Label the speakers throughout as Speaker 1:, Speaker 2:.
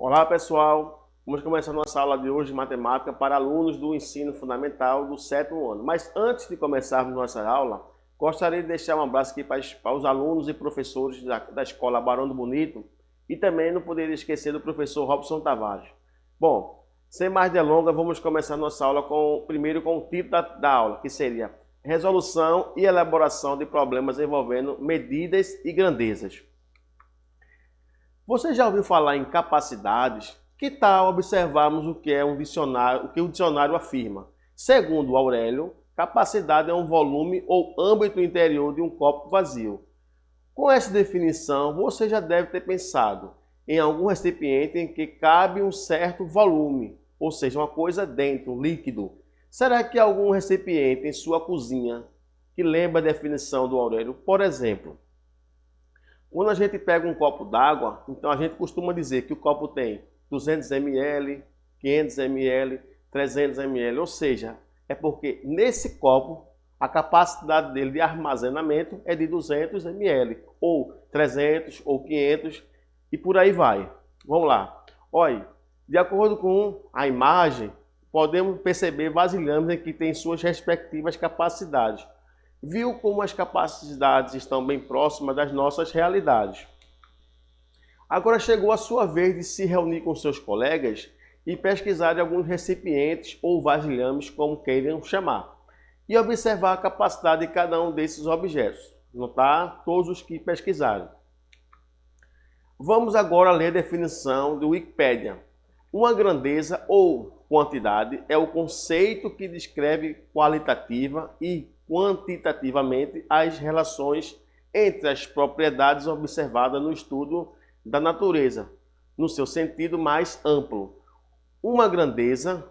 Speaker 1: Olá pessoal, vamos começar nossa aula de hoje de matemática para alunos do ensino fundamental do sétimo ano. Mas antes de começarmos nossa aula, gostaria de deixar um abraço aqui para os alunos e professores da Escola Barão do Bonito e também não poderia esquecer do professor Robson Tavares. Bom, sem mais delongas, vamos começar nossa aula primeiro com o título da aula, que seria Resolução e elaboração de problemas envolvendo medidas e grandezas. Você já ouviu falar em capacidades? Que tal observarmos o que é um dicionário, o que o dicionário afirma? Segundo Aurélio, capacidade é um volume ou âmbito interior de um copo vazio. Com essa definição, você já deve ter pensado em algum recipiente em que cabe um certo volume, ou seja, uma coisa dentro, um líquido. Será que algum recipiente em sua cozinha que lembra a definição do Aurélio? Por exemplo, quando a gente pega um copo d'água, então a gente costuma dizer que o copo tem 200 ml, 500 ml, 300 ml, ou seja, é porque nesse copo a capacidade dele de armazenamento é de 200 ml, ou 300, ou 500, e por aí vai. Vamos lá. Olha, de acordo com a imagem, podemos perceber vasilhames que têm suas respectivas capacidades. Viu como as capacidades estão bem próximas das nossas realidades. Agora chegou a sua vez de se reunir com seus colegas e pesquisar alguns recipientes ou vasilhames, como queiram chamar, e observar a capacidade de cada um desses objetos. Notar todos os que pesquisaram. Vamos agora ler a definição do Wikipedia. Uma grandeza ou quantidade é o conceito que descreve qualitativa e quantitativamente as relações entre as propriedades observadas no estudo da natureza, no seu sentido mais amplo. Uma grandeza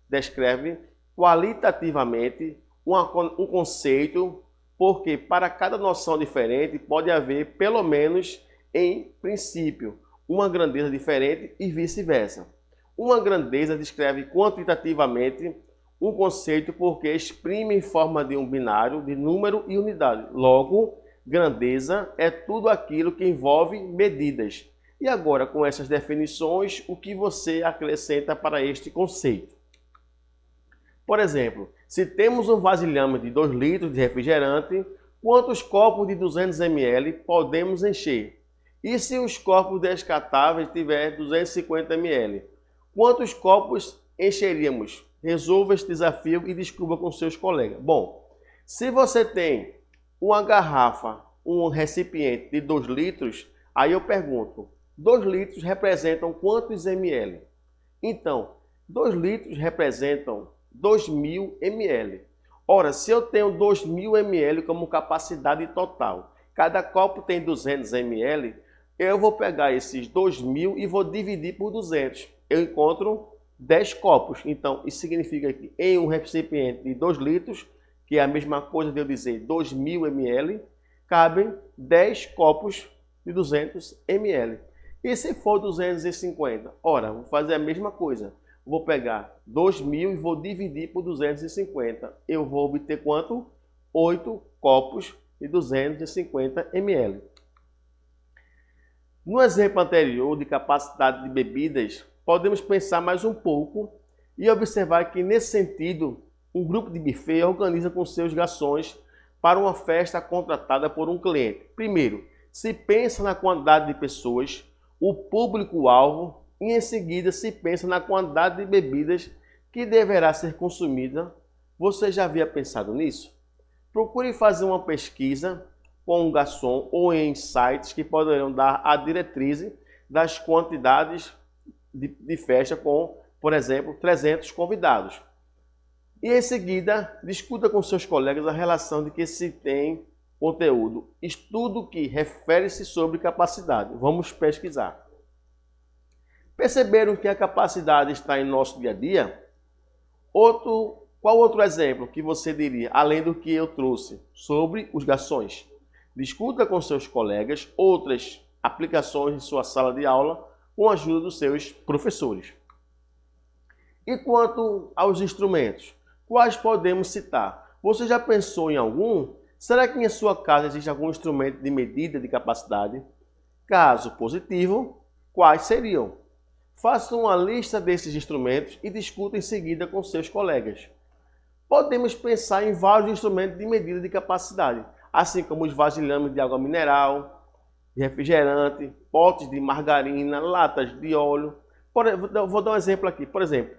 Speaker 1: descreve qualitativamente um conceito, porque para cada noção diferente pode haver, pelo menos em princípio, uma grandeza diferente e vice-versa. Uma grandeza descreve quantitativamente um conceito porque exprime em forma de um binário de número e unidade. Logo, grandeza é tudo aquilo que envolve medidas. E agora, com essas definições, o que você acrescenta para este conceito? Por exemplo, se temos um vasilhame de 2 litros de refrigerante, quantos copos de 200 ml podemos encher? E se os copos descartáveis tiverem 250 ml? Quantos copos encheríamos? Resolva este desafio e descubra com seus colegas. Bom, se você tem uma garrafa, um recipiente de 2 litros, aí eu pergunto, 2 litros representam quantos ml? Então, 2 litros representam 2.000 ml. Ora, se eu tenho 2.000 ml como capacidade total, cada copo tem 200 ml, eu vou pegar esses 2.000 e vou dividir por 200. Eu encontro 10 copos. Então, isso significa que em um recipiente de 2 litros, que é a mesma coisa de eu dizer 2.000 ml, cabem 10 copos de 200 ml. E se for 250? Ora, vou fazer a mesma coisa. Vou pegar 2.000 e vou dividir por 250. Eu vou obter quanto? 8 copos de 250 ml. No exemplo anterior de capacidade de bebidas, podemos pensar mais um pouco e observar que, nesse sentido, um grupo de buffet organiza com seus garçons para uma festa contratada por um cliente. Primeiro, se pensa na quantidade de pessoas, o público-alvo, e em seguida se pensa na quantidade de bebidas que deverá ser consumida. Você já havia pensado nisso? Procure fazer uma pesquisa com um garçom ou em sites que poderão dar a diretriz das quantidades de festa com, por exemplo, 300 convidados. E em seguida, discuta com seus colegas a relação de que se tem conteúdo. Estudo que refere-se sobre capacidade. Vamos pesquisar. Perceberam que a capacidade está em nosso dia a dia? Qual outro exemplo que você diria, além do que eu trouxe, sobre os garçons? Discuta com seus colegas outras aplicações em sua sala de aula com a ajuda dos seus professores. E quanto aos instrumentos, quais podemos citar? Você já pensou em algum? Será que em sua casa existe algum instrumento de medida de capacidade? Caso positivo, quais seriam? Faça uma lista desses instrumentos e discuta em seguida com seus colegas. Podemos pensar em vários instrumentos de medida de capacidade, assim como os vasilhames de água mineral, de refrigerante, potes de margarina, latas de óleo. Vou dar um exemplo aqui. Por exemplo,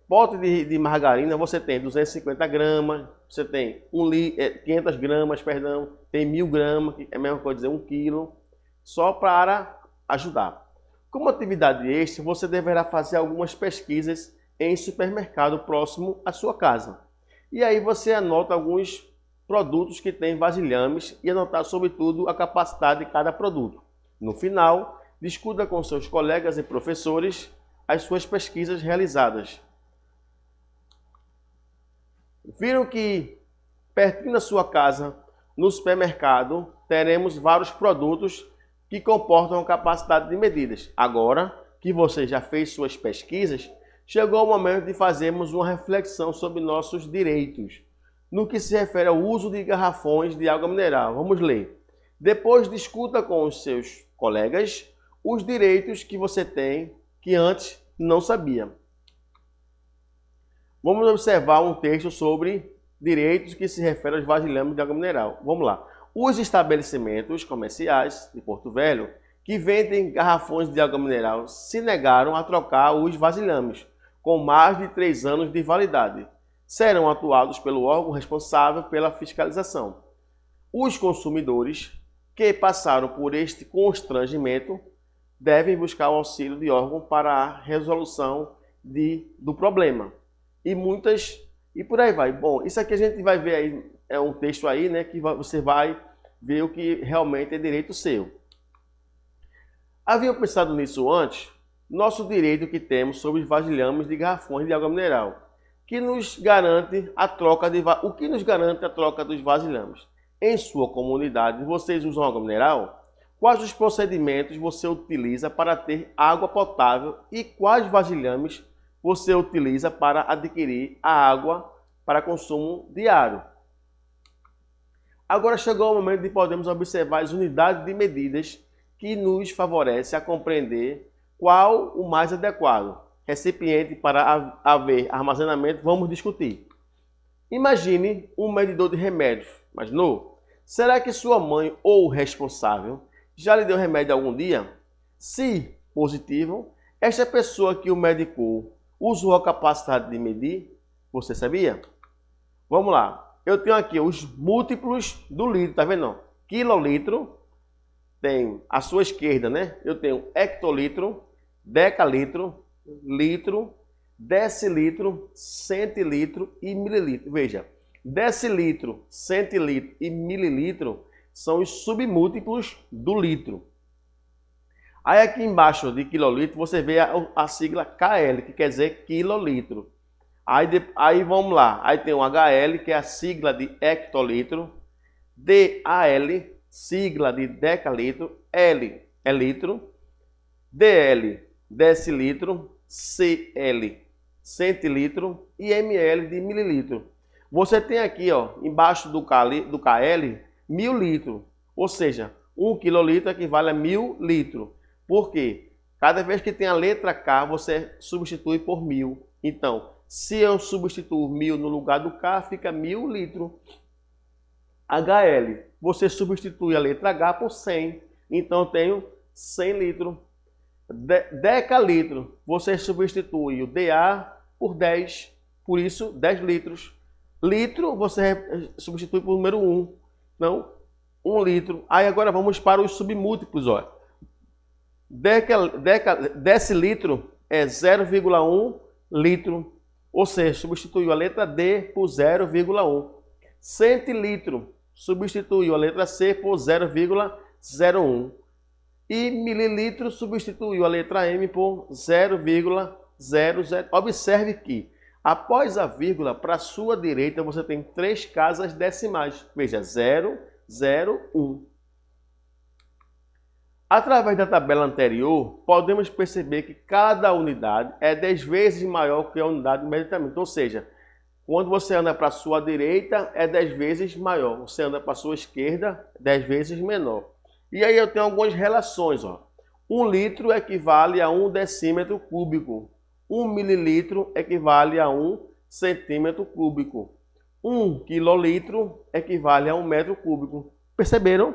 Speaker 1: pote de margarina você tem 250 gramas, você tem 500 gramas, perdão, tem 1000 gramas, que é a mesma coisa dizer 1 quilo, só para ajudar. Como atividade extra, você deverá fazer algumas pesquisas em supermercado próximo à sua casa. E aí você anota alguns produtos que têm vasilhames e anotar sobretudo a capacidade de cada produto. No final, discuta com seus colegas e professores as suas pesquisas realizadas. Viram que pertinho da sua casa, no supermercado, teremos vários produtos que comportam a capacidade de medidas. Agora que você já fez suas pesquisas, chegou o momento de fazermos uma reflexão sobre nossos direitos, no que se refere ao uso de garrafões de água mineral. Vamos ler. Depois discuta com os seus colegas os direitos que você tem que antes não sabia. Vamos observar um texto sobre direitos que se refere aos vasilhames de água mineral. Vamos lá. Os estabelecimentos comerciais de Porto Velho que vendem garrafões de água mineral se negaram a trocar os vasilhames com mais de 3 anos de validade. Serão atuados pelo órgão responsável pela fiscalização. Os consumidores que passaram por este constrangimento devem buscar o auxílio de órgão para a resolução do problema. E por aí vai. Bom, isso aqui a gente vai ver aí, é um texto aí, né, que você vai ver o que realmente é direito seu. Haviam pensado nisso antes? Nosso direito que temos sobre os vasilhames de garrafões de água mineral, que nos garante a troca o que nos garante a troca dos vasilhames. Em sua comunidade, vocês usam água mineral? Quais os procedimentos você utiliza para ter água potável e quais vasilhames você utiliza para adquirir a água para consumo diário? Agora chegou o momento de podermos observar as unidades de medidas que nos favorecem a compreender qual o mais adequado. Recipiente para haver armazenamento, vamos discutir. Imagine um medidor de remédios. Imaginou? Será que sua mãe ou o responsável já lhe deu remédio algum dia? Se positivo, esta pessoa que o medicou usou a capacidade de medir? Você sabia? Vamos lá. Eu tenho aqui os múltiplos do litro, tá vendo? Quilolitro, tem à sua esquerda, né? Eu tenho hectolitro, decalitro, litro, decilitro, centilitro e mililitro. Veja, decilitro, centilitro e mililitro são os submúltiplos do litro. Aí aqui embaixo de quilolitro você vê a sigla KL, que quer dizer quilolitro. Aí vamos lá, aí tem o HL, que é a sigla de hectolitro, DAL, sigla de decalitro, L é litro, DL, decilitro, CL, centilitro e ML de mililitro. Você tem aqui, ó, embaixo do KL, 1000 litros, ou seja, 1 quilolitro equivale a 1000 litros. Por quê? Cada vez que tem a letra K, você substitui por 1000. Então, se eu substituo 1000 no lugar do K, fica 1000 litros. HL, você substitui a letra H por 100. Então, eu tenho 100 litros. Decalitro, você substitui o DA por 10. Por isso, 10 litros. Litro, você substitui por número 1. Então, 1 litro. Aí agora vamos para os submúltiplos. Ó. Decilitro é 0,1 litro. Ou seja, substituiu a letra D por 0,1. Centilitro, substituiu a letra C por 0,01. E mililitro, substituiu a letra M por 0,00. Observe que, após a vírgula, para a sua direita, você tem 3 casas decimais. Veja, 0, 0, 1. Através da tabela anterior, podemos perceber que cada unidade é 10 vezes maior que a unidade de medimento. Ou seja, quando você anda para a sua direita, é 10 vezes maior. Você anda para a sua esquerda, 10 vezes menor. E aí eu tenho algumas relações. Ó. 1 litro equivale a 1 decímetro cúbico. 1 mililitro equivale a 1 centímetro cúbico. 1 quilolitro equivale a 1 metro cúbico. Perceberam?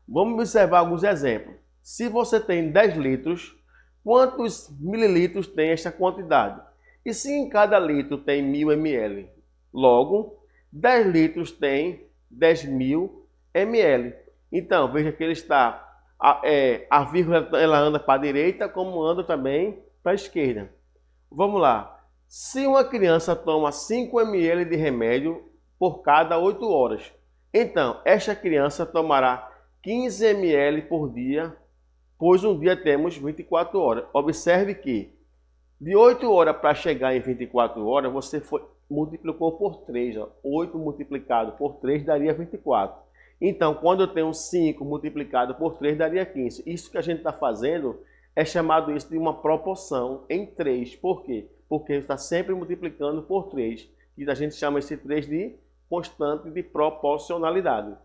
Speaker 1: Vamos observar alguns exemplos. Se você tem 10 litros, quantos mililitros tem esta quantidade? E se em cada litro tem 1000 ml? Logo, 10 litros tem 10.000 ml. Então, veja que ele está, a vírgula ela anda para a direita, como anda também para a esquerda. Vamos lá. Se uma criança toma 5 ml de remédio por cada 8 horas, então esta criança tomará 15 ml por dia, pois um dia temos 24 horas. Observe que de 8 horas para chegar em 24 horas, você multiplicou por 3. Ó. 8 multiplicado por 3 daria 24. Então, quando eu tenho 5 multiplicado por 3, daria 15. Isso que a gente está fazendo é chamado isso de uma proporção em 3. Por quê? Porque está sempre multiplicando por 3. E a gente chama esse 3 de constante de proporcionalidade.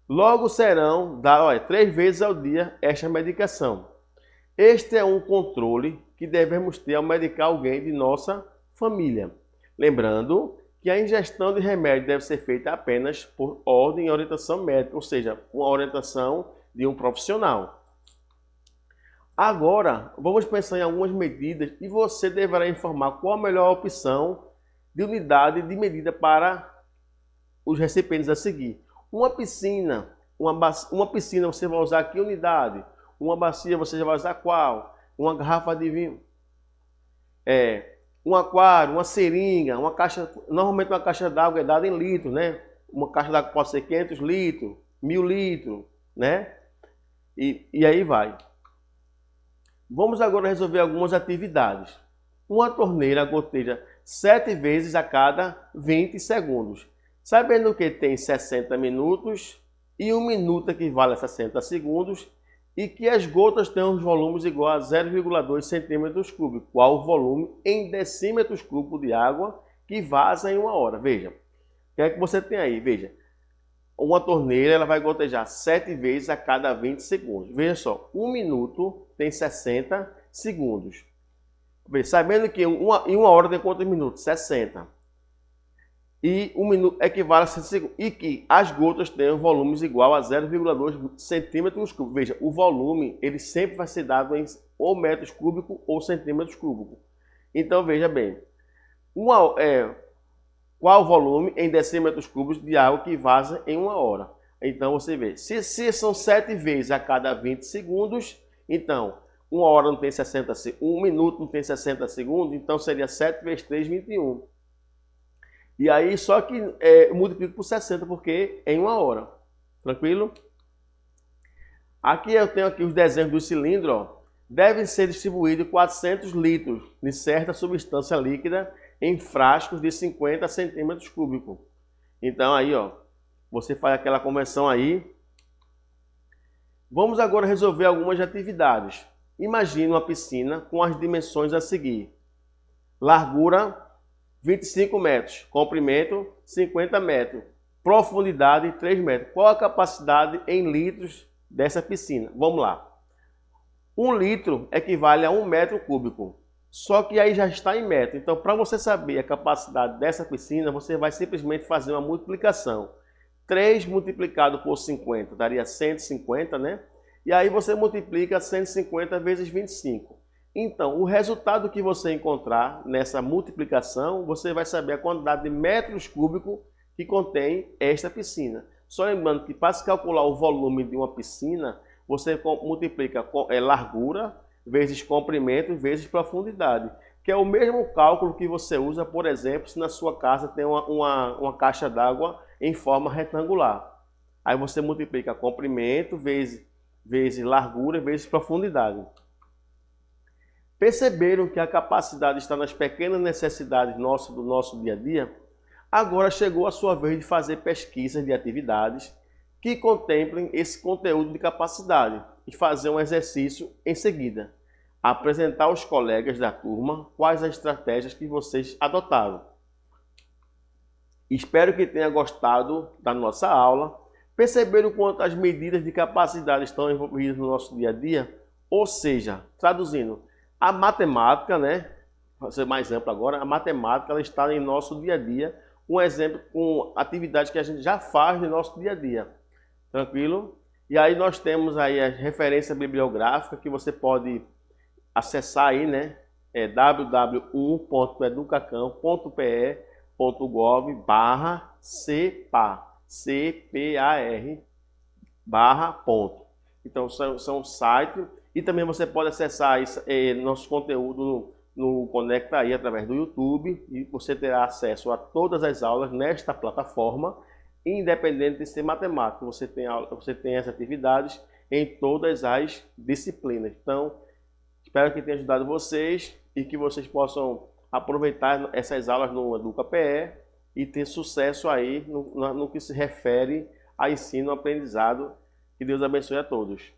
Speaker 1: Logo serão dadas 3 vezes ao dia esta medicação. Este é um controle que devemos ter ao medicar alguém de nossa família. Lembrando que a ingestão de remédio deve ser feita apenas por ordem e orientação médica, ou seja, uma orientação de um profissional. Agora, vamos pensar em algumas medidas e você deverá informar qual a melhor opção de unidade de medida para os recipientes a seguir. Uma piscina você vai usar que unidade? Uma bacia você já vai usar qual? Uma garrafa de vinho? Um aquário, uma seringa, uma caixa, normalmente uma caixa d'água é dada em litros, né? Uma caixa d'água pode ser 500 litros, 1000 litros, né? E aí vai. Vamos agora resolver algumas atividades. Uma torneira goteja 7 vezes a cada 20 segundos. Sabendo que tem 60 minutos e 1 minuto equivale a 60 segundos e que as gotas têm os volumes igual a 0,2 centímetros cúbicos, qual o volume em decímetros cúbicos de água que vaza em 1 hora. Veja, o que é que você tem aí? Veja, uma torneira ela vai gotejar 7 vezes a cada 20 segundos. Veja só, 1 minuto tem 60 segundos. Veja, sabendo que em 1 hora tem quantos minutos? 60. E 1 minuto equivale a 60 segundos. E que as gotas têm volumes igual a 0,2 centímetros cúbicos. Veja, o volume ele sempre vai ser dado em ou metros cúbicos ou centímetros cúbicos. Então, veja bem. Qual o volume em decímetros cúbicos de água que vaza em 1 hora? Então, você vê. Se são 7 vezes a cada 20 segundos, então, 1 hora não tem 60 segundos, 1 minuto não tem 60 segundos, então seria 7 vezes 3, 21. E aí, só que multiplico por 60, porque é em 1 hora. Tranquilo? Aqui eu tenho aqui os desenhos do cilindro. Ó. Devem ser distribuídos 400 litros de certa substância líquida em frascos de 50 centímetros cúbicos. Então, aí, ó, você faz aquela conversão aí. Vamos agora resolver algumas atividades. Imagine uma piscina com as dimensões a seguir. Largura 25 metros, comprimento 50 metros, profundidade 3 metros. Qual a capacidade em litros dessa piscina? Vamos lá. 1 litro equivale a 1 metro cúbico, só que aí já está em metro. Então, para você saber a capacidade dessa piscina, você vai simplesmente fazer uma multiplicação. 3 multiplicado por 50 daria 150, né? E aí você multiplica 150 vezes 25. Então, o resultado que você encontrar nessa multiplicação, você vai saber a quantidade de metros cúbicos que contém esta piscina. Só lembrando que para se calcular o volume de uma piscina, você multiplica largura vezes comprimento vezes profundidade, que é o mesmo cálculo que você usa, por exemplo, se na sua casa tem uma caixa d'água em forma retangular. Aí você multiplica comprimento vezes largura vezes profundidade. Perceberam que a capacidade está nas pequenas necessidades do nosso dia a dia? Agora chegou a sua vez de fazer pesquisas de atividades que contemplem esse conteúdo de capacidade e fazer um exercício em seguida. Apresentar aos colegas da turma quais as estratégias que vocês adotaram. Espero que tenha gostado da nossa aula. Perceberam quanto as medidas de capacidade estão envolvidas no nosso dia a dia? Ou seja, traduzindo, a matemática, né? Vou ser mais amplo agora, a matemática ela está em nosso dia a dia. Um exemplo com atividades que a gente já faz no nosso dia a dia. Tranquilo? E aí nós temos aí a referência bibliográfica que você pode acessar aí, né? É www.educacão.pe.gov/CPAR. Então, são sites. E também você pode acessar nosso conteúdo no Conecta aí através do YouTube. E você terá acesso a todas as aulas nesta plataforma, independente de ser matemática. Você tem as atividades em todas as disciplinas. Então, espero que tenha ajudado vocês e que vocês possam aproveitar essas aulas no EducaPE e ter sucesso aí no que se refere a ensino-aprendizado. Que Deus abençoe a todos.